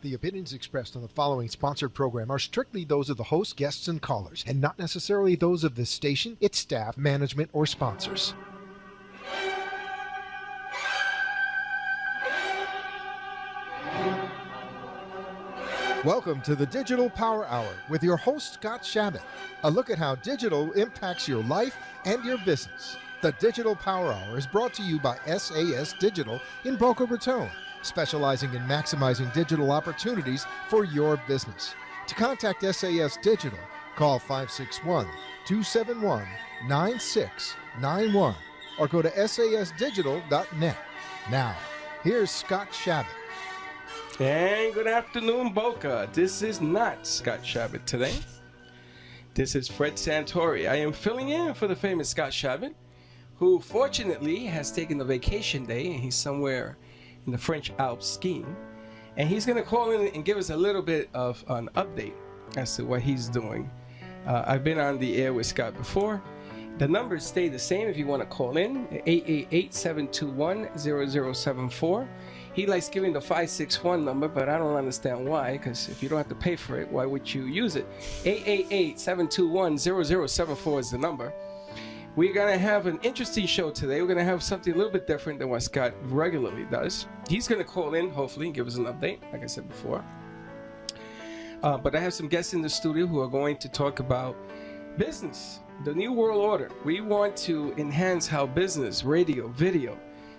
The opinions expressed on the following sponsored program are strictly those of the host, guests, and callers, and not necessarily those of this station, its staff, management, or sponsors. Welcome to the Digital Power Hour with your host, Scott Shabbat. A look at how digital impacts your life and your business. The Digital Power Hour is brought to you by SAS Digital in Boca Raton, specializing in maximizing digital opportunities for your business. To contact SAS Digital, call 561-271-9691 or go to sasdigital.net. Now, here's Scott Shabbat. And good afternoon, Boca. This is not Scott Shabbat today. This is Fred Santory. I am filling in for the famous Scott Shabbat, who fortunately has taken a vacation day, and he's somewhere in the French Alps skiing. And he's going to call in and give us a little bit of an update as to what he's doing. I've been on the air with Scott before. The numbers stay the same if you want to call in, 888-721-0074. He likes giving the 561 number, but I don't understand why, because if you don't have to pay for it, why would you use it? 888-721-0074 is the number. We're going to have an interesting show today. We're going to have something a little bit different than what Scott regularly does. He's going to call in, hopefully, and give us an update, like I said before. But I have some guests in the studio who are going to talk about business, the new world order. We want to enhance how business, radio, video,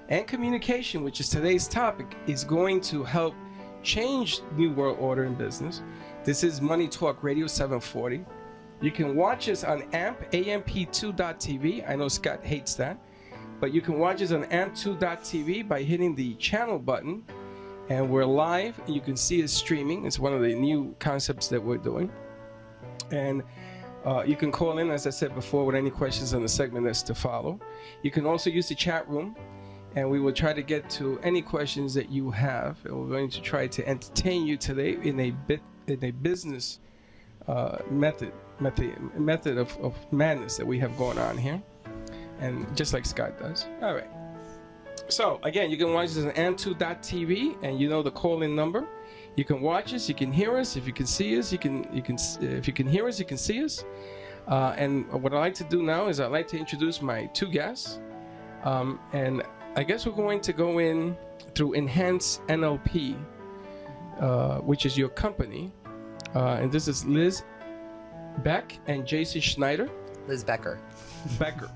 and communication, which is today's topic, is going to help change new world order in business. This is Money Talk Radio 740. You can watch us on amp2.tv. I know Scott hates that, but you can watch us on amp2.tv by hitting the channel button, and we're live. You can see us streaming. It's one of the new concepts that we're doing. And you can call in, as I said before, with any questions on the segment that's to follow. You can also use the chat room, and we will try to get to any questions that you have. And we're going to try to entertain you today in a business method of madness that we have going on here, and just like Scott does. All right. So again, you can watch us on amp2.tv, and you know the call-in number. You can watch us, you can hear us. If you can see us, if you can hear us, you can see us. And what I like to do now is I'd like to introduce my two guests, and I guess we're going to go in through Enhanced NLP, which is your company, and this is Liz Beck and Jason Schneider. Liz Becker. Becker.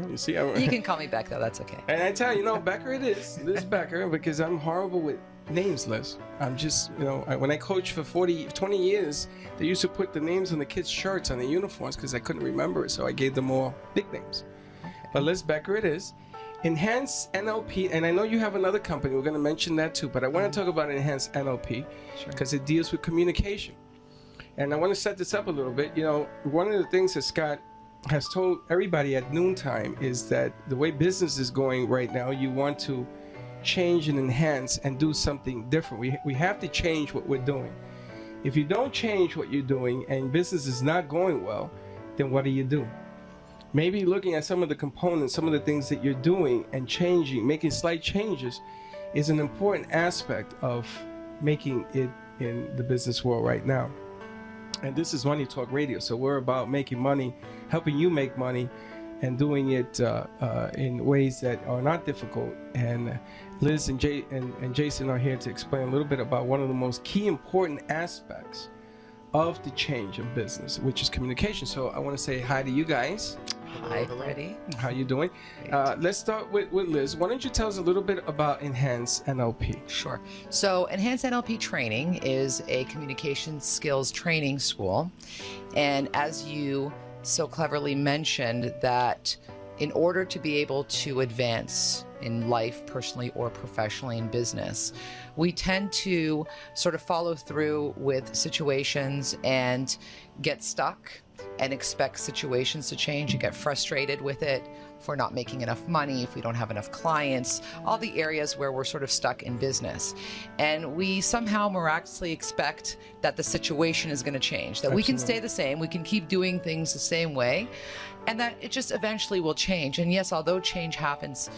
You see, you can call me Beck, though. That's okay. And I tell you, Becker it is. Liz Becker, because I'm horrible with names, Liz. I'm just, when I coached for 20 years, they used to put the names on the kids' shirts on the uniforms because I couldn't remember it, so I gave them all big names. But Liz Becker it is. Enhanced NLP, and I know you have another company. We're going to mention that too, but I want to talk about Enhanced NLP because it deals with communication. And I want to set this up a little bit. One of the things that Scott has told everybody at noontime is that the way business is going right now, you want to change and enhance and do something different. We have to change what we're doing. If you don't change what you're doing and business is not going well, then what do you do? Maybe looking at some of the components, some of the things that you're doing and changing, making slight changes is an important aspect of making it in the business world right now. And this is Money Talk Radio, so we're about making money, helping you make money, and doing it in ways that are not difficult. And Liz and Jason are here to explain a little bit about one of the most key important aspects of the change of business, which is communication. So I want to say hi to you guys. Hi, Freddy. How you doing? Let's start with Liz. Why don't you tell us a little bit about Enhanced NLP? Sure. So Enhanced NLP Training is a communication skills training school. And as you so cleverly mentioned, that in order to be able to advance in life, personally or professionally in business, we tend to sort of follow through with situations and get stuck and expect situations to change and get frustrated with it, if we're not making enough money, if we don't have enough clients, all the areas where we're sort of stuck in business. And we somehow miraculously expect that the situation is going to change, that we can stay the same, we can keep doing things the same way, and that it just eventually will change. And yes, although change happens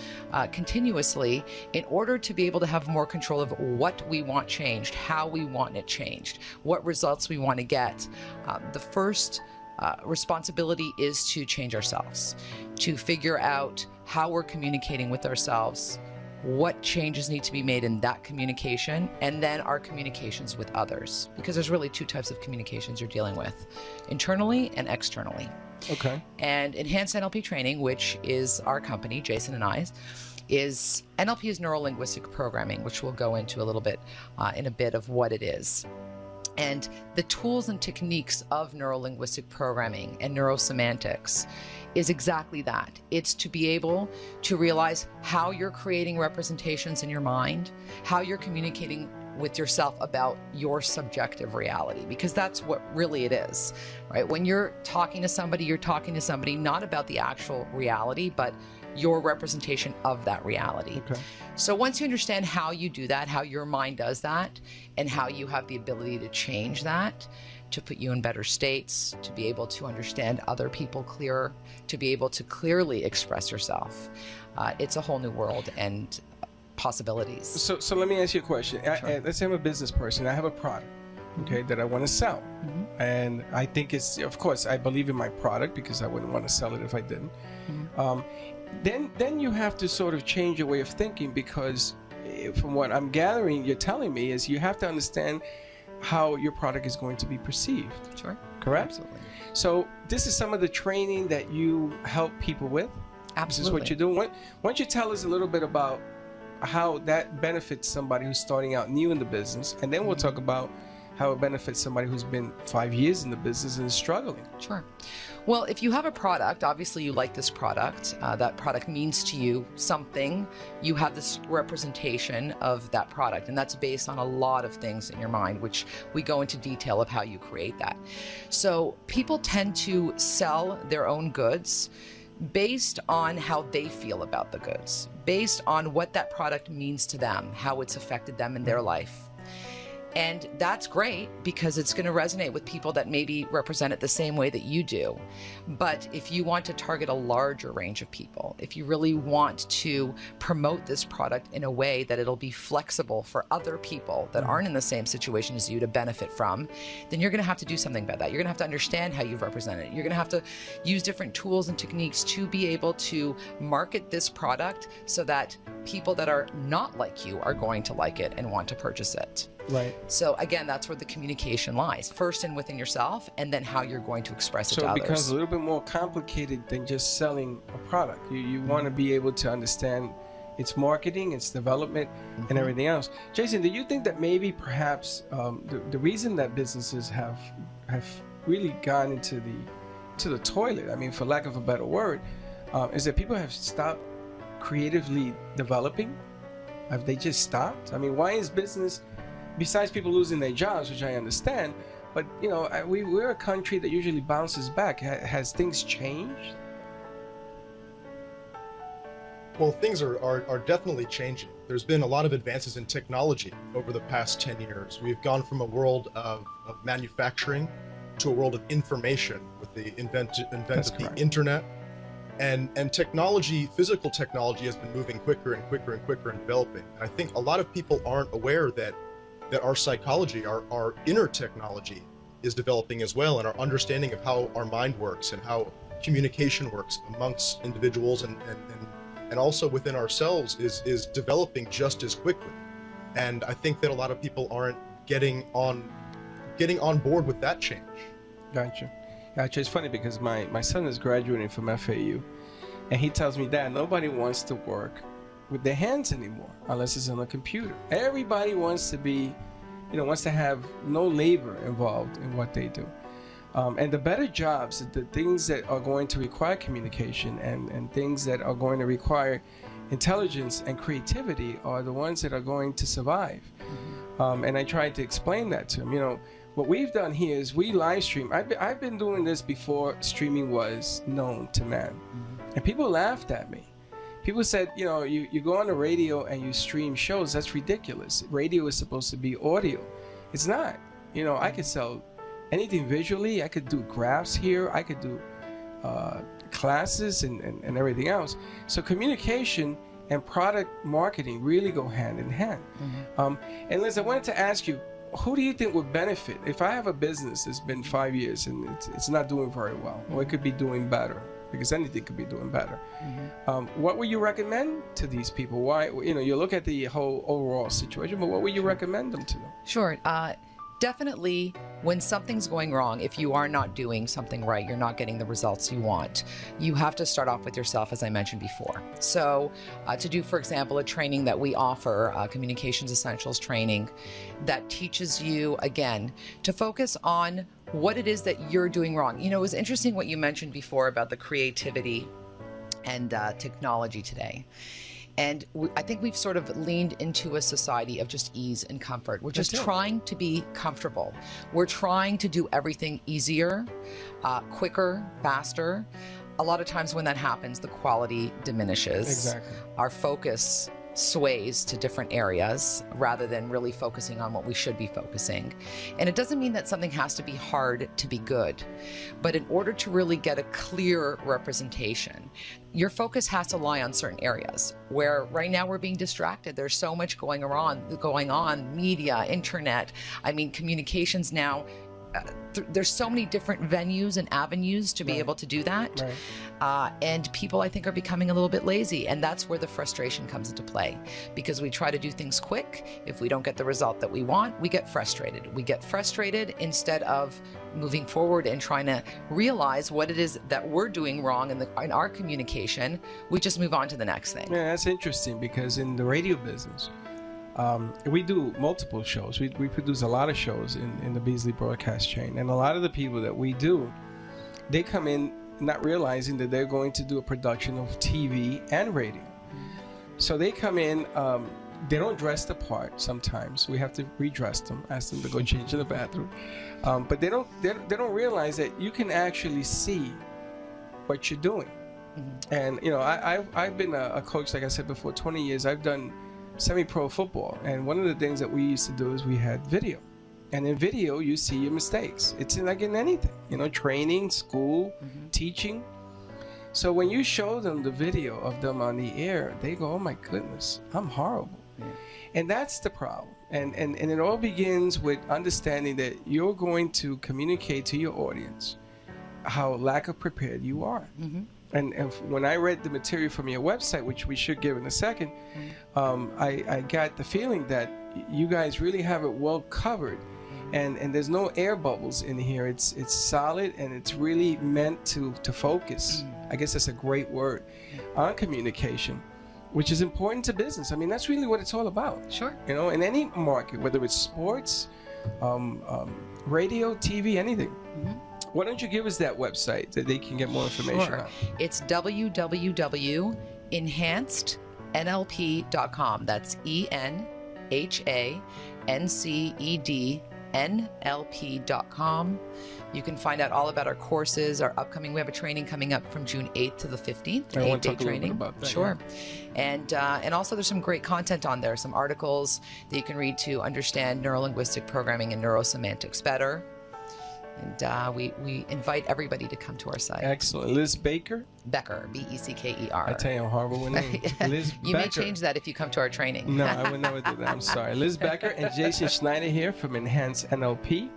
continuously, in order to be able to have more control of what we want changed, how we want it changed, what results we want to get, the first responsibility is to change ourselves, to figure out how we're communicating with ourselves, what changes need to be made in that communication, and then our communications with others. Because there's really two types of communications you're dealing with, internally and externally. Okay. And Enhanced NLP Training, which is our company, Jason and I's, is NLP is neuro-linguistic programming, which we'll go into a little bit in a bit of what it is. And the tools and techniques of neuro-linguistic programming and Neuro Semantics is exactly that. It's to be able to realize how you're creating representations in your mind, how you're communicating with yourself about your subjective reality, because that's what really it is, right? When you're talking to somebody not about the actual reality, but your representation of that reality. Okay. So once you understand how you do that, how your mind does that, and how you have the ability to change that, to put you in better states, to be able to understand other people clearer, to be able to clearly express yourself, it's a whole new world and possibilities. So let me ask you a question. Sure. Let's say I'm a business person. I have a product, okay, that I want to sell. Mm-hmm. And I think it's, of course, I believe in my product because I wouldn't want to sell it if I didn't. Mm-hmm. Then you have to sort of change your way of thinking, because from what I'm gathering, you're telling me is you have to understand how your product is going to be perceived. Sure. Correct? Absolutely. So this is some of the training that you help people with? Absolutely. This is what you're doing? Why don't you tell us a little bit about how that benefits somebody who's starting out new in the business, and then we'll talk about how it benefits somebody who's been 5 years in the business and is struggling. Sure. Well, if you have a product, obviously you like this product, that product means to you something, you have this representation of that product, and that's based on a lot of things in your mind, which we go into detail of how you create that. So people tend to sell their own goods based on how they feel about the goods, based on what that product means to them, how it's affected them in their life. And that's great because it's going to resonate with people that maybe represent it the same way that you do. But if you want to target a larger range of people, if you really want to promote this product in a way that it'll be flexible for other people that aren't in the same situation as you to benefit from, then you're going to have to do something about that. You're going to have to understand how you've represented it. You're going to have to use different tools and techniques to be able to market this product so that people that are not like you are going to like it and want to purchase it. Right. So again, that's where the communication lies, first and within yourself, and then how you're going to express it to others. So it becomes a little bit more complicated than just selling a product. You want to be able to understand its marketing, its development, and everything else. Jason, do you think that maybe perhaps the reason that businesses have really gone into the toilet, I mean, for lack of a better word, is that people have stopped creatively developing? Have they just stopped? I mean, why is business, besides people losing their jobs, which I understand, but you know, we're a country that usually bounces back. Has things changed? Well, things are definitely changing. There's been a lot of advances in technology over the past 10 years. We've gone from a world of manufacturing to a world of information with the invent of the internet. And technology, physical technology, has been moving quicker and quicker and quicker and developing. And I think a lot of people aren't aware that our psychology, our inner technology is developing as well, and our understanding of how our mind works and how communication works amongst individuals and also within ourselves is developing just as quickly. And I think that a lot of people aren't getting on board with that change. Gotcha. It's funny because my son is graduating from FAU, and he tells me, Dad, nobody wants to work with their hands anymore unless it's on a computer. Everybody wants to be, wants to have no labor involved in what they do. And the better jobs, the things that are going to require communication and things that are going to require intelligence and creativity are the ones that are going to survive. And I tried to explain that to him. What we've done here is we live stream. I've been doing this before streaming was known to man. And people laughed at me. People said, you know, you go on the radio and you stream shows. That's ridiculous. Radio is supposed to be audio. It's not. You know, I could sell anything visually. I could do graphs here. I could do classes and everything else. So communication and product marketing really go hand in hand. And Liz, I wanted to ask you, who do you think would benefit if I have a business that's been 5 years and it's not doing very well, or it could be doing better, because anything could be doing better. What would you recommend to these people? Why, you know, you look at the whole overall situation, but what would you recommend them to them? Sure. Definitely, when something's going wrong, if you are not doing something right, you're not getting the results you want, you have to start off with yourself, as I mentioned before. So to do, for example, a training that we offer, Communications Essentials training, that teaches you, again, to focus on what it is that you're doing wrong. You know, it was interesting what you mentioned before about the creativity and technology today. And I think we've sort of leaned into a society of just ease and comfort. We're just trying to be comfortable. We're trying to do everything easier, quicker, faster. A lot of times when that happens, the quality diminishes. Exactly. Our focus sways to different areas rather than really focusing on what we should be focusing. And it doesn't mean that something has to be hard to be good, but in order to really get a clear representation, your focus has to lie on certain areas where right now we're being distracted. There's so much going on, media, internet. I mean, communications now, there's so many different venues and avenues to be able to do that. And people, I think, are becoming a little bit lazy. And that's where the frustration comes into play, because we try to do things quick. If we don't get the result that we want, we get frustrated. We get frustrated instead of moving forward and trying to realize what it is that we're doing wrong in our communication. We just move on to the next thing. Yeah, that's interesting, because in the radio business, we do multiple shows. We produce a lot of shows in the Beasley broadcast chain. And a lot of the people that we do, they come in not realizing that they're going to do a production of TV and radio. So they come in, they don't dress the part sometimes. We have to redress them, ask them to go change in the bathroom. But they don't realize that you can actually see what you're doing. And, you know, I've been a coach, like I said before, 20 years. I've done semi-pro football, and one of the things that we used to do is we had video, and in video you see your mistakes. It's like in anything, you know, training, school, teaching. So when you show them the video of them on the air, they go, oh my goodness, I'm horrible. And that's the problem. And it all begins with understanding that you're going to communicate to your audience how lack of prepared you are. And when I read the material from your website, which we should give in a second, I got the feeling that you guys really have it well covered, and there's no air bubbles in here. It's solid, and it's really meant to focus. I guess that's a great word on communication, which is important to business. I mean, that's really what it's all about. Sure. You know, in any market, whether it's sports, radio, TV, anything. Why don't you give us that website that they can get more information on? It's www.enhancednlp.com. That's ENHANCED NLP.com. You can find out all about our courses, we have a training coming up from June 8th to the 15th, an 8-day training. About that, sure. Yeah. And also there's some great content on there, some articles that you can read to understand neurolinguistic programming and Neuro Semantics better. And we invite everybody to come to our site. Excellent. Liz Becker? Becker, B-E-C-K-E-R. I tell you, I'm horrible with names. Liz You Becker. may change that if you come to our training. No, I would never do that. I'm sorry. Liz Becker and Jason Schneider here from Enhanced NLP.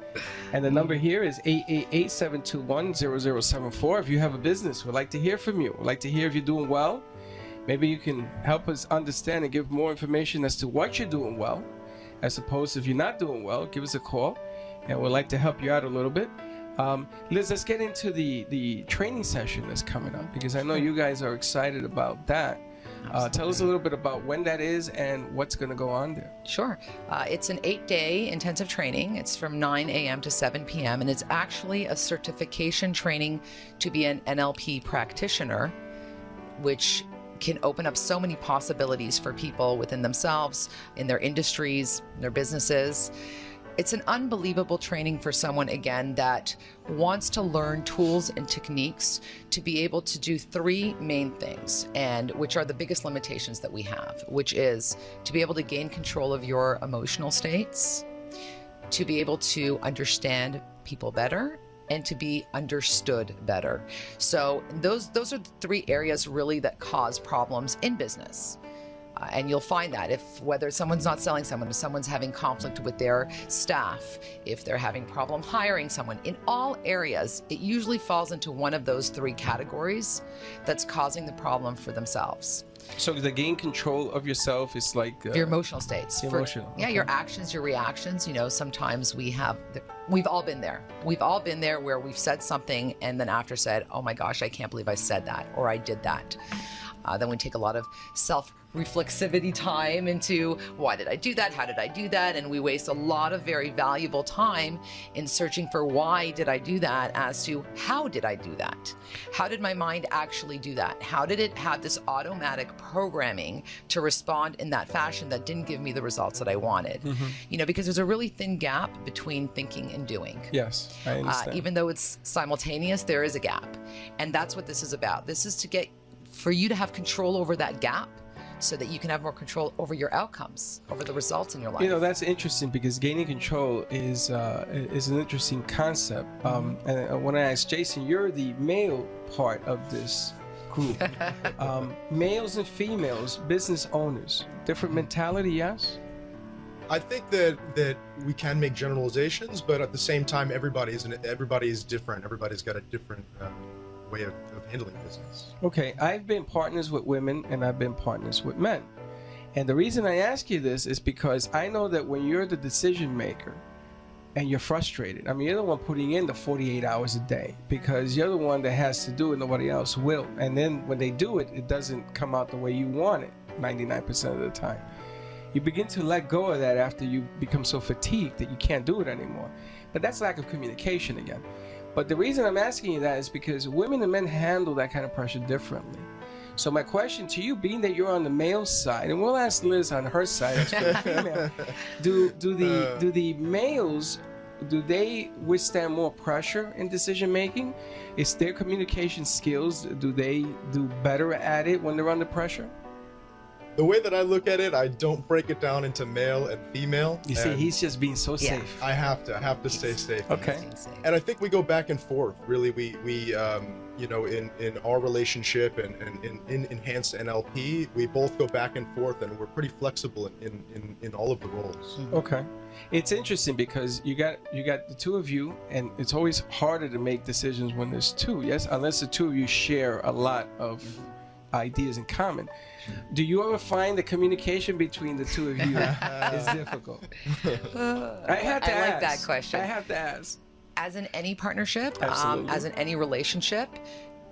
And the number here is 888-721-0074. If you have a business, we'd like to hear from you. We'd like to hear if you're doing well. Maybe you can help us understand and give more information as to what you're doing well. As opposed to if you're not doing well, give us a call. And we'd like to help you out a little bit. Liz, let's get into the training session that's coming up, because I know you guys are excited about that. Tell us a little bit about when that is and what's going to go on there. Sure. It's an 8-day intensive training. It's from 9 a.m. to 7 p.m. And it's actually a certification training to be an NLP practitioner, which can open up so many possibilities for people within themselves, in their industries, their businesses. It's an unbelievable training for someone, again, that wants to learn tools and techniques to be able to do three main things, and which are the biggest limitations that we have, which is to be able to gain control of your emotional states, to be able to understand people better, and to be understood better. So those are the three areas really that cause problems in business. And you'll find that whether someone's not selling someone, if someone's having conflict with their staff, if they're having problem hiring someone, in all areas, it usually falls into one of those three categories that's causing the problem for themselves. So the gain control of yourself is like your emotional states. Yeah, your actions, your reactions. Sometimes we've all been there. We've all been there where we've said something and then after said, oh my gosh, I can't believe I said that, or I did that. Then we take a lot of self-reflexivity time into why did I do that? How did I do that? And we waste a lot of very valuable time in searching for why did I do that as to how did I do that? How did my mind actually do that? How did it have this automatic programming to respond in that fashion that didn't give me the results that I wanted? Because there's a really thin gap between thinking and doing. Yes, I understand. Even though it's simultaneous, there is a gap. And that's what this is about. This is for you to have control over that gap so that you can have more control over your outcomes, over the results in your life. That's interesting because gaining control is an interesting concept. And when I asked Jason, you're the male part of this group. Males and females, business owners, different mentality, yes? I think that we can make generalizations, but at the same time, everybody's different. Everybody's got a different way of handling business. Okay, I've been partners with women and I've been partners with men. And the reason I ask you this is because I know that when you're the decision maker and you're frustrated, you're the one putting in the 48 hours a day because you're the one that has to do it, nobody else will. And then when they do it, it doesn't come out the way you want it 99% of the time. You begin to let go of that after you become so fatigued that you can't do it anymore. But that's lack of communication again. But the reason I'm asking you that is because women and men handle that kind of pressure differently. So my question to you, being that you're on the male side, and we'll ask Liz on her side as for the female, do the males, do they withstand more pressure in decision making? Is their communication skills, do they do better at it when they're under pressure? The way that I look at it, I don't break it down into male and female. You see, he's just being so safe. I have to stay safe. Okay. And I think we go back and forth. Really, we in our relationship and in Enhanced NLP, we both go back and forth, and we're pretty flexible in all of the roles. Okay. It's interesting because you got the two of you, and it's always harder to make decisions when there's two. Yes, unless the two of you share a lot of ideas in common. Do you ever find the communication between the two of you is difficult? I have to ask. Like that question. I have to ask. As in any partnership, as in any relationship,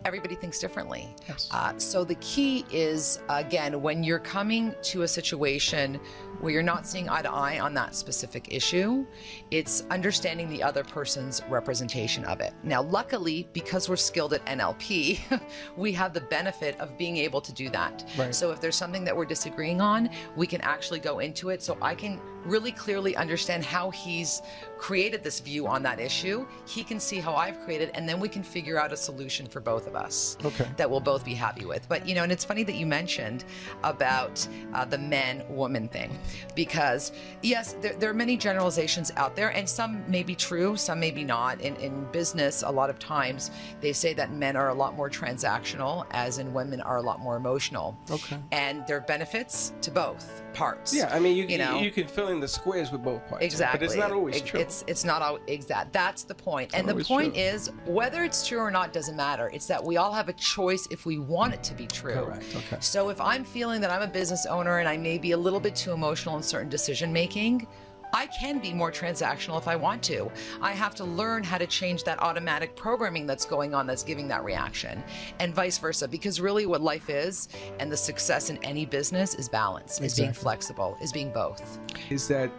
everybody thinks differently. Yes. So the key is, again, when you're coming to a situation where you're not seeing eye to eye on that specific issue, it's understanding the other person's representation of it. Now, luckily, because we're skilled at NLP, we have the benefit of being able to do that. Right. So if there's something that we're disagreeing on, we can actually go into it. So I can really clearly understand how he's created this view on that issue. He can see how I've created, and then we can figure out a solution for both of us that we'll both be happy with. But, and it's funny that you mentioned about the men-woman thing, because yes, there are many generalizations out there, and some may be true, some may be not. In business, a lot of times they say that men are a lot more transactional, as in women are a lot more emotional. Okay. And there are benefits to both parts. Yeah, you can fill in the squares with both parts. Exactly. But it's not always true. It's not always exact. That's the point. And the point is, whether it's true or not doesn't matter. It's that we all have a choice if we want it to be true. Correct. Okay. So if I'm feeling that I'm a business owner and I may be a little bit too emotional in certain decision making, I can be more transactional if I want to. I have to learn how to change that automatic programming that's going on that's giving that reaction, and vice versa. Because really what life is, and the success in any business, is balance, is being flexible, is being both. Is that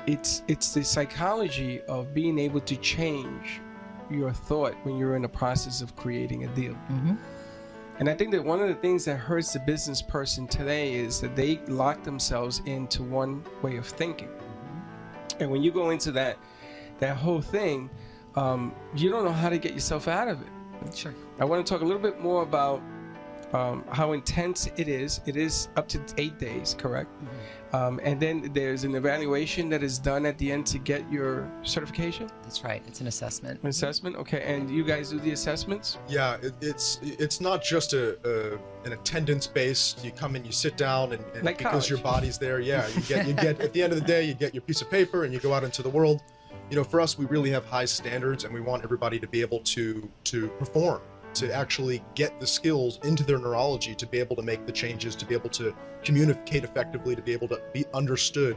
it's the psychology of being able to change your thought when you're in the process of creating a deal. Mm-hmm. And I think that one of the things that hurts the business person today is that they lock themselves into one way of thinking. And when you go into that whole thing, you don't know how to get yourself out of it. Sure. I want to talk a little bit more about how intense it is. It is up to 8 days, correct? And then there's an evaluation that is done at the end to get your certification. That's right. It's an assessment. An assessment, okay. And you guys do the assessments? Yeah, it's not just an attendance based. You come in, you sit down, and Like because college. your body's there, yeah, you get at the end of the day, you get your piece of paper and you go out into the world. You know, for us, we really have high standards, and we want everybody to be able to perform, to actually get the skills into their neurology, to be able to make the changes, to be able to communicate effectively, to be able to be understood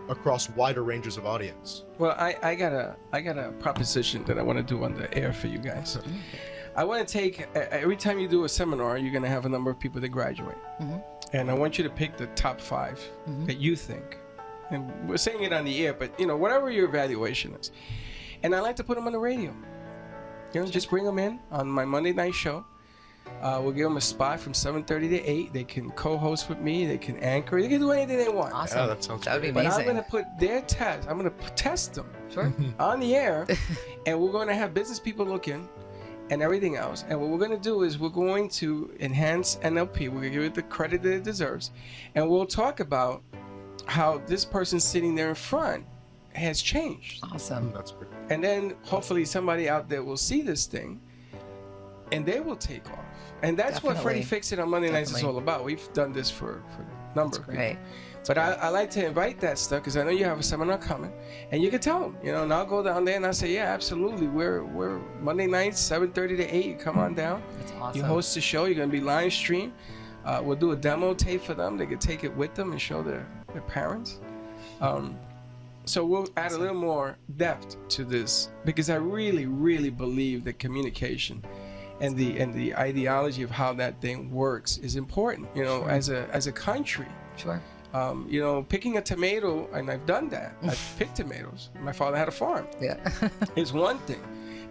across wider ranges of audience. Well, I got a proposition that I want to do on the air for you guys. I want to take, every time you do a seminar, you're going to have a number of people that graduate. And I want you to pick the top 5 that you think. And we're saying it on the air, but, you know, whatever your evaluation is. And I like to put them on the radio. You know, just bring them in on my Monday night show. We'll give them a spot from 7:30 to 8. They can co-host with me. They can anchor. They can do anything they want. Awesome. Yeah, that sounds That would be But amazing. I'm going to put their test. I'm going to test them Sure. on the air, and we're going to have business people look in and everything else. And what we're going to do is we're going to enhance NLP. We're going to give it the credit that it deserves. And we'll talk about how this person sitting there in front has changed. Awesome. That's great. And then hopefully somebody out there will see this thing and they will take off. And that's what Freddy Definitely. Fix It on Monday Nights is Definitely. all about. We've done this for a number That's of great. people. But I like to invite that stuff because I know you have a seminar coming, and you can tell them, you know, and I'll go down there and I'll say, yeah, absolutely. We're Monday nights, 7:30 to 8. You come on down. That's awesome. You host the show. You're going to be live stream. We'll do a demo tape for them. They can take it with them and show their parents. So we'll add a little more depth to this because I really, really believe that communication and the ideology of how that thing works is important. You know, Sure. as a country. Sure. You know, picking a tomato, and I've done that. I've picked tomatoes. My father had a farm. Yeah. It's one thing.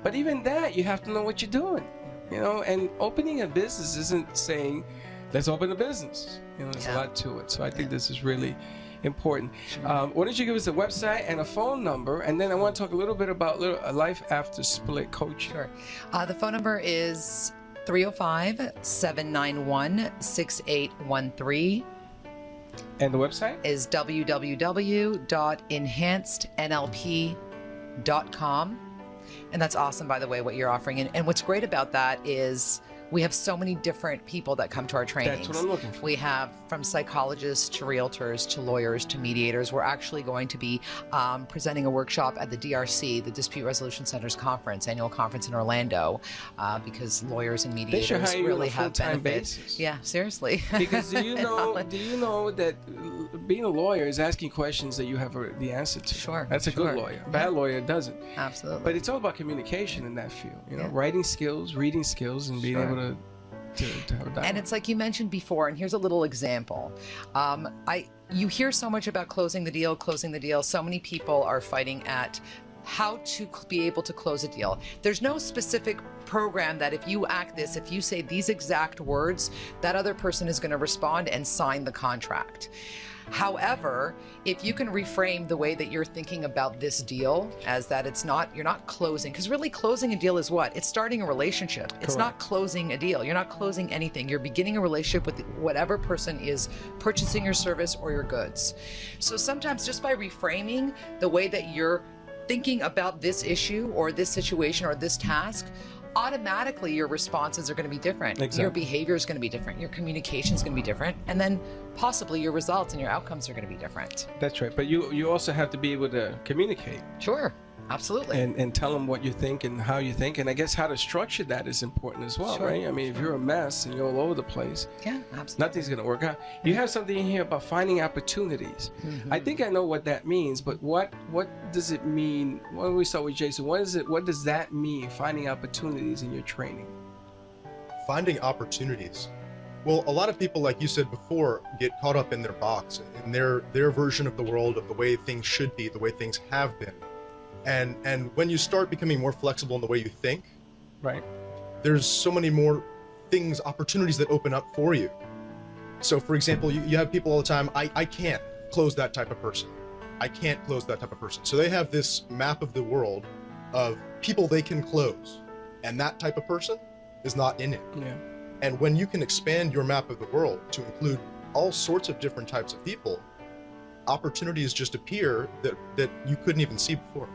But even that, you have to know what you're doing. You know, and opening a business isn't saying, let's open a business. You know, there's a Yeah. lot to it. So I think this is really important. Sure. Why don't you give us a website and a phone number, and then I want to talk a little bit about a life after split coaching. Sure. The phone number is 305-791-6813. And the website? Is www.enhancednlp.com. And that's awesome, by the way, what you're offering. And what's great about that is we have so many different people that come to our trainings. That's what I'm looking for. We have from psychologists to realtors to lawyers to mediators. We're actually going to be presenting a workshop at the DRC, the Dispute Resolution Center's annual conference in Orlando, because lawyers and They mediators should hire you on really a have full-time benefits. basis. Yeah, seriously. Because do you know that being a lawyer is asking questions that you have the answer to? Sure, That's a sure. good lawyer. A bad lawyer doesn't. Absolutely. But it's all about communication in that field. You know, Yeah. writing skills, reading skills, and being Sure. able to have a dialogue. And it's like you mentioned before, and here's a little example. You hear so much about closing the deal. So many people are fighting at how to be able to close a deal. There's no specific program that if you if you say these exact words, that other person is going to respond and sign the contract. However, if you can reframe the way that you're thinking about this deal as that you're not closing, because really closing a deal is what? It's starting a relationship. It's not closing a deal. You're not closing anything. You're beginning a relationship with whatever person is purchasing your service or your goods. So sometimes just by reframing the way that you're thinking about this issue or this situation or this task, automatically your responses are going to be different. Exactly. Your behavior is going to be different. Your communication is going to be different. And then possibly your results and your outcomes are going to be different. That's right. But you also have to be able to communicate Sure. Absolutely. and tell them what you think and how you think. And I guess how to structure that is important as well, Sure. right? I mean, if you're a mess and you're all over the place, Yeah, absolutely. nothing's going to work out. You have something in here about finding opportunities. I think I know what that means, but what does it mean? Why don't we start with Jason? What does that mean, finding opportunities in your training? Finding opportunities. Well, a lot of people, like you said before, get caught up in their box, in their version of the world, of the way things should be, the way things have been. And when you start becoming more flexible in the way you think, Right. there's so many more things, opportunities that open up for you. So for example, you have people all the time, I can't close that type of person. I can't close that type of person. So they have this map of the world of people they can close, and that type of person is not in it. Yeah. And when you can expand your map of the world to include all sorts of different types of people, opportunities just appear that you couldn't even see before.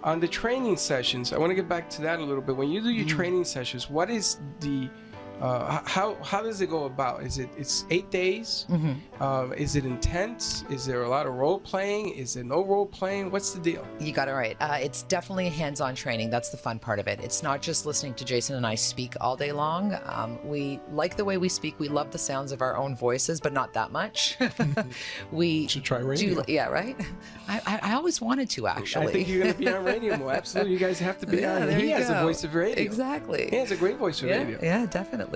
On the training sessions, I want to get back to that a little bit. When you do your training sessions, what is the how does it go about? It's 8 days? Is it intense? Is there a lot of role playing? Is there no role playing? What's the deal? You got it right. It's definitely hands-on training. That's the fun part of it. It's not just listening to Jason and I speak all day long. We like the way we speak. We love the sounds of our own voices, but not that much. We should try radio. Yeah, right? I always wanted to, actually. I think you're going to be on radio more. Absolutely. You guys have to be on. He has a voice of radio. Exactly. He has a great voice of radio. Yeah, definitely.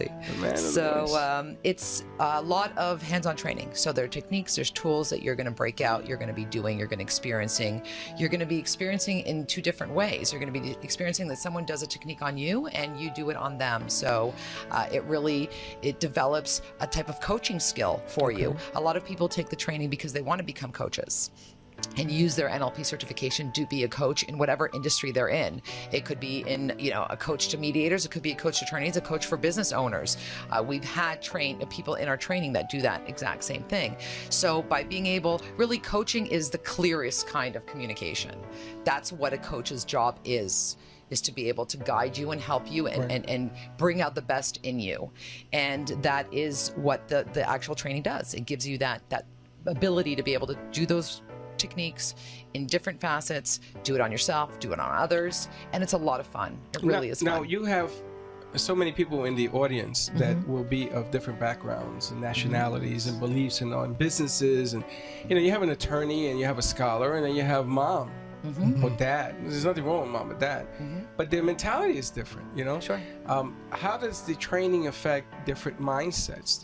So it's a lot of hands-on training. So there are techniques, there's tools that you're going to break out, you're going to be doing, you're going to experiencing. You're going to be experiencing in two different ways. You're going to be experiencing that someone does a technique on you and you do it on them. So it develops a type of coaching skill for you. A lot of people take the training because they want to become coaches and use their NLP certification to be a coach in whatever industry they're in. It could be in, a coach to mediators. It could be a coach to attorneys, a coach for business owners. We've had people in our training that do that exact same thing. So by being able, really coaching is the clearest kind of communication. That's what a coach's job is to be able to guide you and help you and bring out the best in you. And that is what the actual training does. It gives you that ability to be able to do those techniques in different facets, do it on yourself, do it on others, and it's a lot of fun. It really is fun. Now you have so many people in the audience that will be of different backgrounds and nationalities and beliefs and on businesses, and you have an attorney and you have a scholar and then you have mom or dad. There's nothing wrong with mom or dad, but their mentality is different. Sure. How does the training affect different mindsets?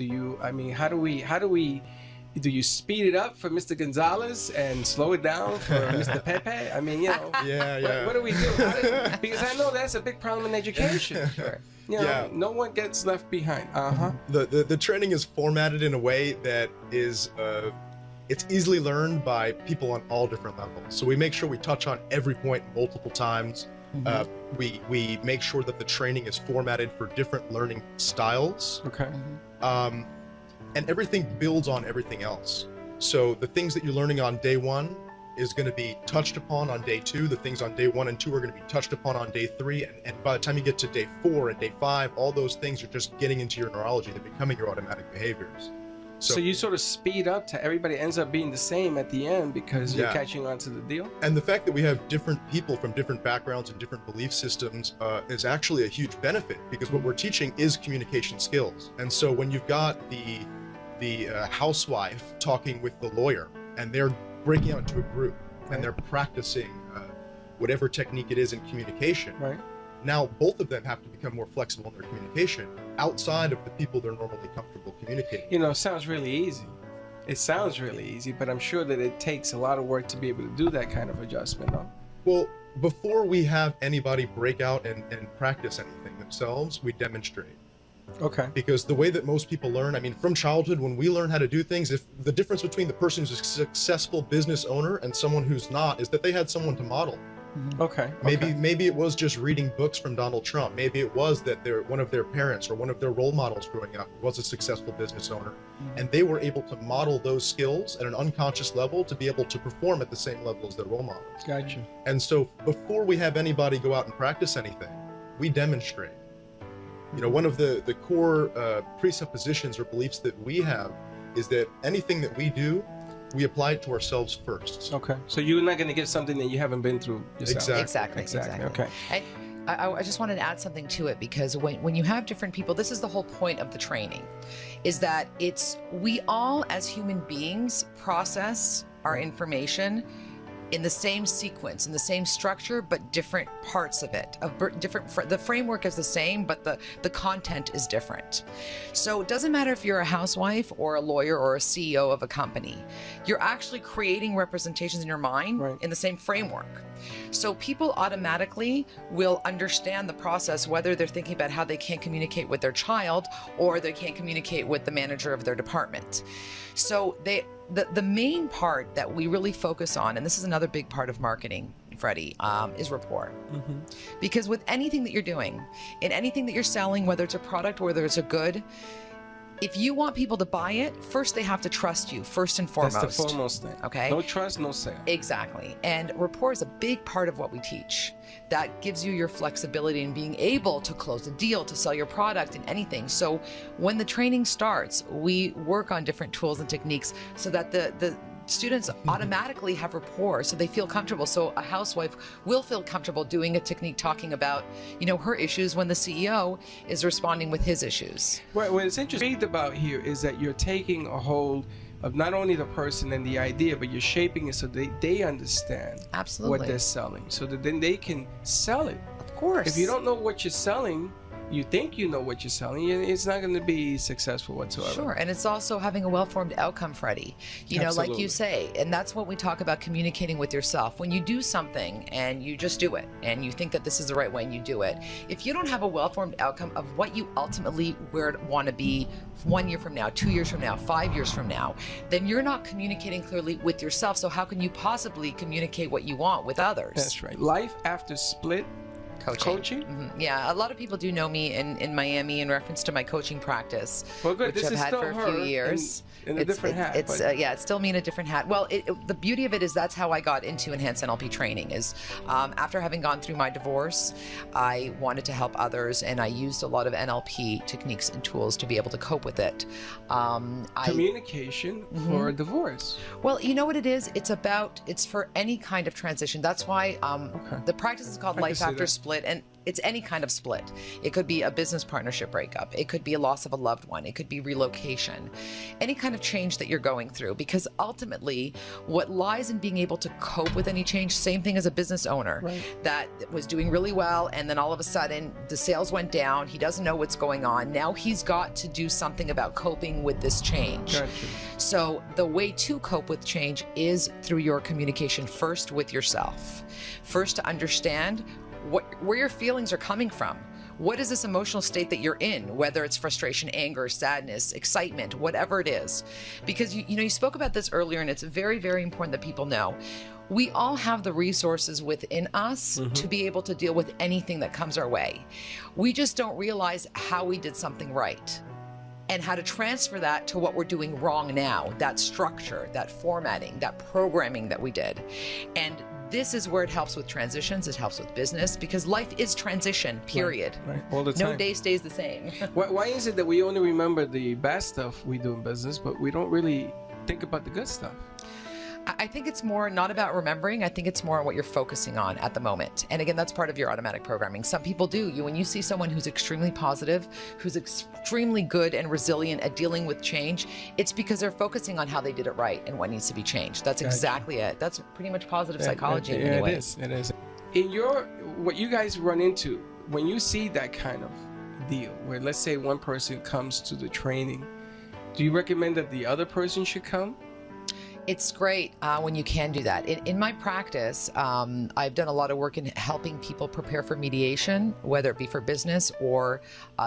Do you speed it up for Mr. Gonzalez and slow it down for Mr. Pepe? What do we do? Because I know that's a big problem in education. Sure. No one gets left behind. The training is formatted in a way that is it's easily learned by people on all different levels. So we make sure we touch on every point multiple times. We make sure that the training is formatted for different learning styles. Okay. And everything builds on everything else. So the things that you're learning on day 1 is going to be touched upon on day 2. The things on day 1 and 2 are going to be touched upon on day 3. And by the time you get to day 4 and day 5, all those things are just getting into your neurology. They're becoming your automatic behaviors. So you sort of speed up to everybody ends up being the same at the end because you're catching on to the deal? And the fact that we have different people from different backgrounds and different belief systems is actually a huge benefit, because what we're teaching is communication skills. And so when you've got the housewife talking with the lawyer and they're breaking out into a group and they're practicing whatever technique it is in communication, now both of them have to become more flexible in their communication outside of the people they're normally comfortable communicating. It sounds really easy. It sounds really easy, but I'm sure that it takes a lot of work to be able to do that kind of adjustment, no? Well, before we have anybody break out and practice anything themselves, we demonstrate. Okay. Because the way that most people learn, from from when we learn how to do things, if the difference between the person who's a successful business owner and someone who's not is that they had someone to model. Okay. Maybe it was just reading books from Donald Trump. Maybe it was that one of their parents or one of their role models growing up was a successful business owner, and they were able to model those skills at an unconscious level to be able to perform at the same level as their role models. Gotcha. And so before we have anybody go out and practice anything, we demonstrate. One of the core presuppositions or beliefs that we have is that anything that we do, we apply it to ourselves first. Okay. So you're not going to give something that you haven't been through yourself. Exactly. Okay. I just wanted to add something to it, because when you have different people, this is the whole point of the training, is that we all as human beings process our information in the same sequence, in the same structure, but different parts of it. The framework is the same, but the content is different. So it doesn't matter if you're a housewife or a lawyer or a CEO of a company. You're actually creating representations in your mind in the same framework. So people automatically will understand the process, whether they're thinking about how they can't communicate with their child or they can't communicate with the manager of their department. So the main part that we really focus on, and this is another big part of marketing, Freddy, is rapport. Because with anything that you're doing, in anything that you're selling, whether it's a product or whether it's a good, if you want people to buy it, first they have to trust you, first and foremost. That's the foremost thing. Okay. No trust, no sale. Exactly. And rapport is a big part of what we teach. That gives you your flexibility in being able to close a deal, to sell your product and anything. So when the training starts, we work on different tools and techniques so that the students automatically have rapport, so they feel comfortable. So a housewife will feel comfortable doing a technique talking about, her issues when the CEO is responding with his issues. What it's interesting about here is that you're taking a hold of not only the person and the idea, but you're shaping it so they understand Absolutely. what they're selling, so that then they can sell it. Of course. If you don't know what you're selling, you think you know what you're selling, it's not going to be successful whatsoever. Sure, and it's also having a well-formed outcome, Freddy. Absolutely. Like you say, and that's what we talk about, communicating with yourself. When you do something and you just do it, and you think that this is the right way and you do it, if you don't have a well-formed outcome of what you ultimately want to be 1 year from now, 2 years from now, 5 years from now, then you're not communicating clearly with yourself. So how can you possibly communicate what you want with others? That's right. Life after split coaching? Yeah, a lot of people do know me in Miami in reference to my coaching practice, well, good. which This I've is had still for a few years. In a different hat. It's still me in a different hat. Well, the beauty of it is that's how I got into Enhanced NLP Training. Is after having gone through my divorce, I wanted to help others, and I used a lot of NLP techniques and tools to be able to cope with it. Communication for divorce. Well, you know what it is? It's for any kind of transition. That's why the practice is called Life After Split, and it's any kind of split. It could be a business partnership breakup. It could be a loss of a loved one. It could be relocation. Any kind of change that you're going through. Because ultimately, what lies in being able to cope with any change, same thing as a business owner that was doing really well, and then all of a sudden the sales went down. He doesn't know what's going on. Now he's got to do something about coping with this change. Gotcha. So the way to cope with change is through your communication first with yourself. First, to understand where your feelings are coming from. What is this emotional state that you're in, whether it's frustration, anger, sadness, excitement, whatever it is. Because you spoke about this earlier, and it's very, very important that people know. We all have the resources within us to be able to deal with anything that comes our way. We just don't realize how we did something right and how to transfer that to what we're doing wrong now, that structure, that formatting, that programming that we did. And this is where it helps with transitions, it helps with business, because life is transition, period. Right. All the time. No day stays the same. Why is it that we only remember the bad stuff we do in business, but we don't really think about the good stuff? I think it's more not about remembering. I think it's more on what you're focusing on at the moment. And again, that's part of your automatic programming. Some people do. When you see someone who's extremely positive, who's extremely good and resilient at dealing with change, it's because they're focusing on how they did it right and what needs to be changed. That's exactly it. That's pretty much positive psychology in many ways. It is. In what you guys run into, when you see that kind of deal, where let's say one person comes to the training, do you recommend that the other person should come? It's great when you can do that. In my practice, I've done a lot of work in helping people prepare for mediation, whether it be for business or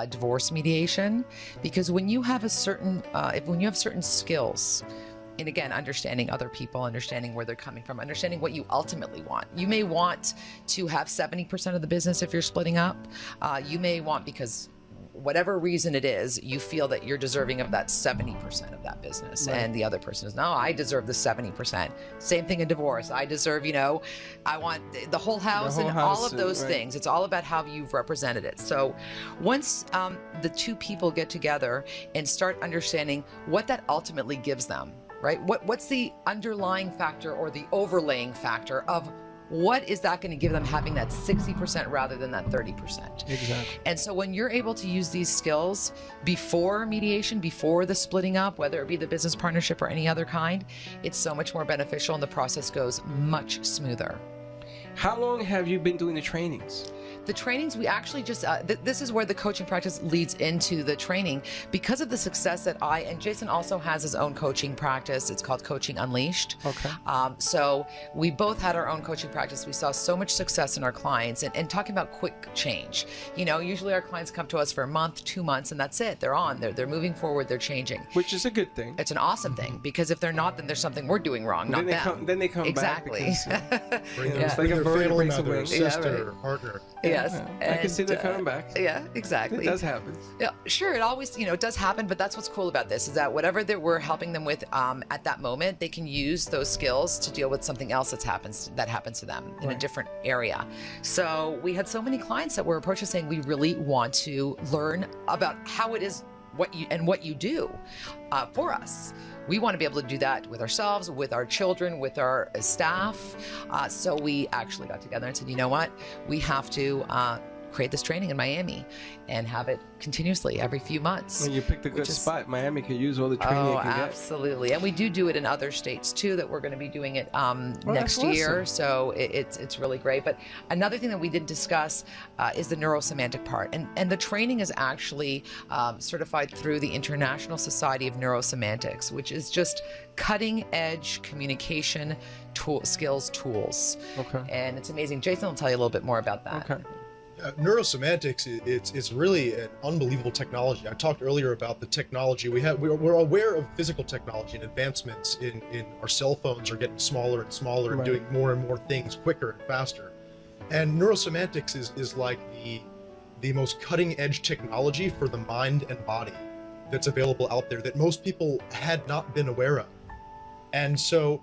divorce mediation, because when you have certain skills, and again, understanding other people, understanding where they're coming from, understanding what you ultimately want. You may want to have 70% of the business if you're splitting up. You may want, because whatever reason it is, you feel that you're deserving of that 70% of that business. Right. And the other person is, no, I deserve the 70%. Same thing in divorce. I deserve, I want the whole house and all of those things. It's all about how you've represented it. So once the two people get together and start understanding what that ultimately gives them, right? What's the underlying factor or the overlaying factor of what is that going to give them having that 60% rather than that 30%? Exactly. And so when you're able to use these skills before mediation, before the splitting up, whether it be the business partnership or any other kind, it's so much more beneficial and the process goes much smoother. How long have you been doing the trainings? the trainings, we actually just, this is where the coaching practice leads into the training because of the success that and Jason also has his own coaching practice. It's called Coaching Unleashed. Okay. So we both had our own coaching practice. We saw so much success in our clients and talking about quick change. You know, usually our clients come to us for a month, 2 months, and that's it. They're on, they're moving forward, they're changing. Which is a good thing. It's an awesome thing because if they're not, then there's something we're doing wrong, not them. Then they come exactly. back. Exactly. It's like a family member, sister, partner. Yes. I can see them coming back. Yeah, exactly. It does happen. Yeah, sure. It always, it does happen, but that's what's cool about this is that whatever that we're helping them with at that moment, they can use those skills to deal with something else that happens to them in a different area. So we had so many clients that were approaching saying, we really want to learn about how it is what you do for us. We want to be able to do that with ourselves, with our children, with our staff. So we actually got together and said, you know what? We have to create this training in Miami and have it continuously every few months. When you picked a good spot, Miami could use all the training it can get. Absolutely. And we do it in other states too, that we're going to be doing it next year. So it's really great. But another thing that we did discuss is the Neuro Semantic part. And the training is actually certified through the International Society of Neuro Semantics, which is just cutting edge communication skills tools. Okay. And it's amazing. Jason will tell you a little bit more about that. Okay. Neurosemantics, it's really an unbelievable technology. I talked earlier about the technology we have. We're aware of physical technology and advancements in our cell phones are getting smaller and smaller and doing more and more things quicker and faster. And neurosemantics is like the most cutting edge technology for the mind and body that's available out there that most people had not been aware of. And so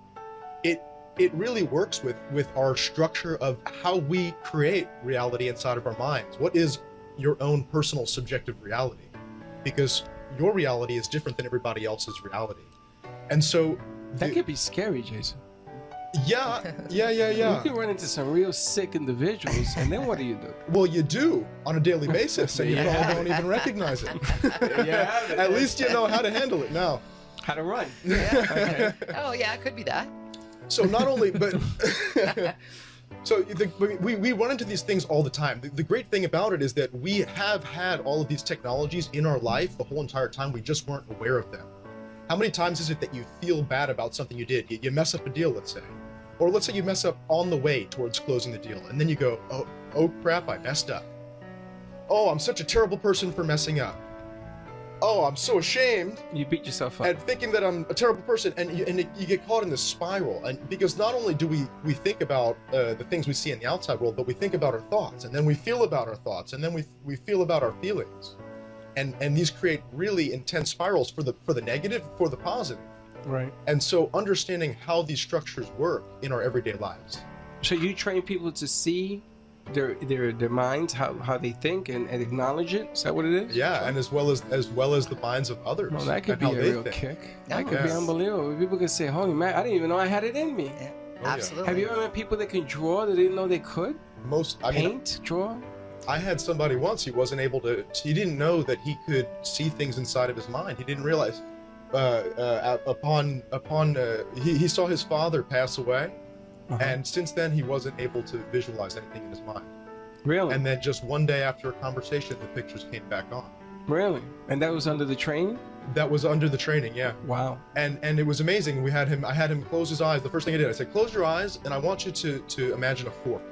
it really works with our structure of how we create reality inside of our minds. What is your own personal subjective reality? Because your reality is different than everybody else's reality. And so that could be scary, Jason. Yeah. You can run into some real sick individuals, and then what do you do? Well, you do on a daily basis, and you probably don't even recognize it. Yeah. At least you know how to handle it now. How to run. Yeah. Okay. Oh, yeah, it could be that. So not only, but so we run into these things all the time. The great thing about it is that we have had all of these technologies in our life the whole entire time. We just weren't aware of them. How many times is it that you feel bad about something you did? You mess up a deal, let's say. Or let's say you mess up on the way towards closing the deal. And then you go, oh crap, I messed up. Oh, I'm such a terrible person for messing up. Oh, I'm so ashamed. You beat yourself up. And thinking that I'm a terrible person, and you get caught in this spiral. And because not only do we think about the things we see in the outside world, but we think about our thoughts, and then we feel about our thoughts, and then we feel about our feelings, and these create really intense spirals for the negative, for the positive. Right. And so understanding how these structures work in our everyday lives. So you train people to see their minds, how they think, and acknowledge it. Is that what it is? Yeah, and as well as the minds of others. Well, that could be a real kick. That could be unbelievable. People could say, "Holy man, I didn't even know I had it in me." Yeah, absolutely. Have you ever met people that can draw that didn't know they could? Draw. I had somebody once. He wasn't able to. He didn't know that he could see things inside of his mind. He didn't realize. He saw his father pass away. And since then, he wasn't able to visualize anything in his mind. Really? And then just one day after a conversation, the pictures came back on. Really? And that was under the training? That was under the training, yeah. Wow. And it was amazing. I had him close his eyes. The first thing I did, I said, close your eyes, and I want you to imagine a fork.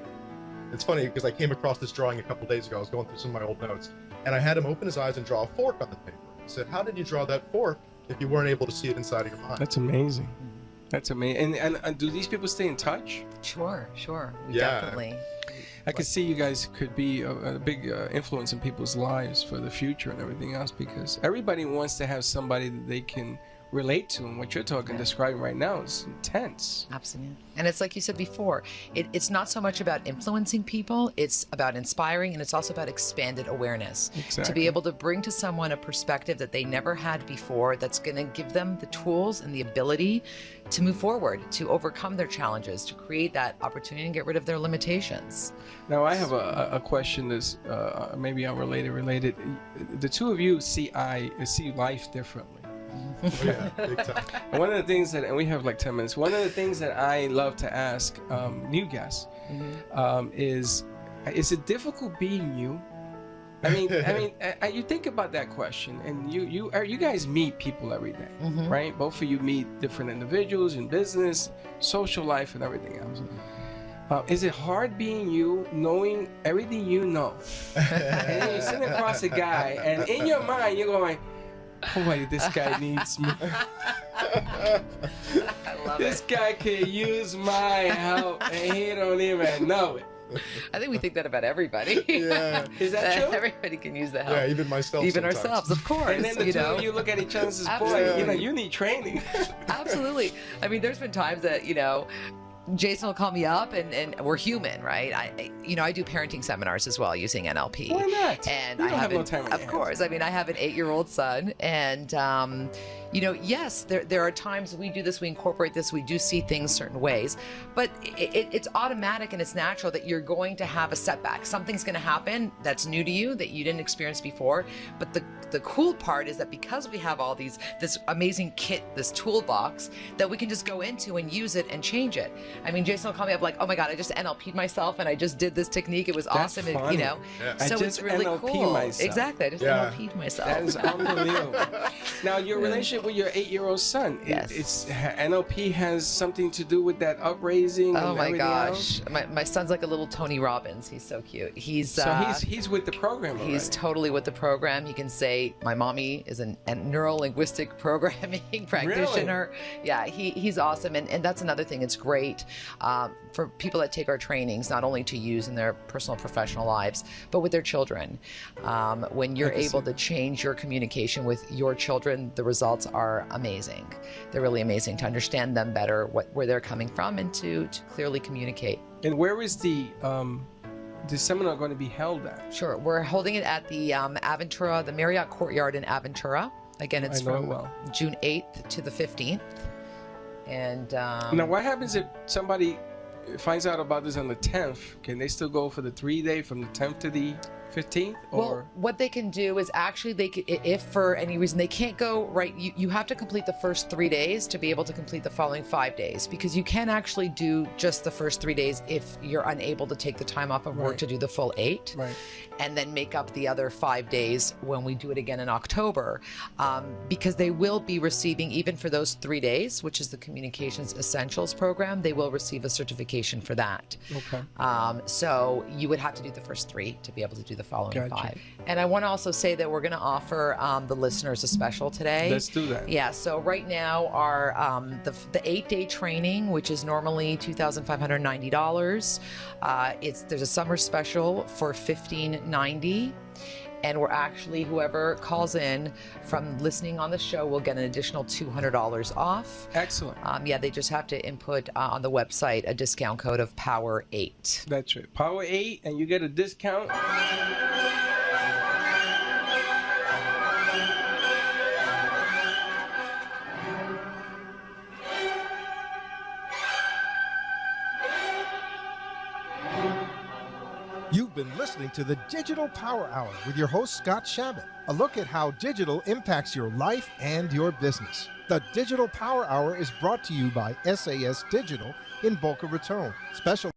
It's funny because I came across this drawing a couple days ago. I was going through some of my old notes, and I had him open his eyes and draw a fork on the paper. I said, how did you draw that fork if you weren't able to see it inside of your mind? That's amazing. That's amazing. And do these people stay in touch? Sure. Definitely. I could see you guys could be a big influence in people's lives for the future and everything else, because everybody wants to have somebody that they can relate to, and what you're describing right now is intense. Absolutely. And it's like you said before, it's not so much about influencing people, it's about inspiring, and it's also about expanded awareness. Exactly. To be able to bring to someone a perspective that they never had before, that's going to give them the tools and the ability to move forward, to overcome their challenges, to create that opportunity and get rid of their limitations. Now, I have a question that's maybe unrelated. The two of you see life differently. Yeah, big time. And one of the things and we have like 10 minutes, one of the things that I love to ask new guests is, is it difficult being you? I mean, you think about that question, and you guys meet people every day, right? Both of you meet different individuals in business, social life, and everything else. Is it hard being you, knowing everything you know? And then you're sitting across a guy, and in your mind, you're going, boy, this guy needs me. I love This guy can use my help, and he don't even know it. I think we think that about everybody. Yeah. Is that true? Everybody can use the help. Yeah, even myself. Even sometimes. ourselves, of course. And then the two of you look at each other and says, boy, Absolutely. you need training. Absolutely. I mean, there's been times that, Jason will call me up, and we're human, right? I do parenting seminars as well using NLP. Why not? And You I don't have have no time on your of course. I mean, I have an 8-year-old son, and yes, there are times we do this, we incorporate this, we do see things certain ways, but it's automatic and it's natural that you're going to have a setback. Something's going to happen that's new to you that you didn't experience before. But the cool part is that because we have all this amazing kit, this toolbox that we can just go into and use it and change it. I mean, Jason will call me up like, oh my God, I just NLP'd myself and I just did this technique. It was That's awesome. funny. And, I so just it's really NLP'd cool. myself. Exactly. I just NLP'd myself. That is unbelievable. Now, your relationship with your 8-year-old son, Yes. NLP has something to do with that upraising Oh and my everything gosh. else? My son's like a little Tony Robbins. He's so cute. He's with the program already. He's totally with the program. He can say, my mommy is a neuro-linguistic programming practitioner. Really? Yeah, he's awesome. And that's another thing. It's great for people that take our trainings, not only to use in their personal professional lives, but with their children. When you're able to change your communication with your children, the results are amazing. They're really amazing to understand them better, where they're coming from, and to clearly communicate. And where is the seminar going to be held at? Sure. We're holding it at the Aventura, the Marriott Courtyard in Aventura. Again, it's from June 8th to the 15th. And now, what happens if somebody finds out about this on the 10th? Can they still go for the 3-day from the 10th to the 15th? Or? Well, what they can do is actually if for any reason they can't go, right, you have to complete the first 3 days to be able to complete the following 5 days, because you can actually do just the first 3 days if you're unable to take the time off of work to do the full 8. Right. And then make up the other 5 days when we do it again in October, because they will be receiving, even for those 3 days, which is the Communications Essentials program, they will receive a certification for that. Okay. So you would have to do the first 3 to be able to do the following Gotcha. 5. And I want to also say that we're going to offer the listeners a special today. Let's do that. Yeah. So right now, our the 8-day training, which is normally $2,590, there's a summer special for $1,590. And we're actually, whoever calls in from listening on the show will get an additional $200 off. Excellent. Yeah, they just have to input on the website a discount code of POWER8. That's right. Power 8, and you get a discount. You've been listening to the Digital Power Hour with your host, Scott Shabbat. A look at how digital impacts your life and your business. The Digital Power Hour is brought to you by SAS Digital in Boca Raton. Special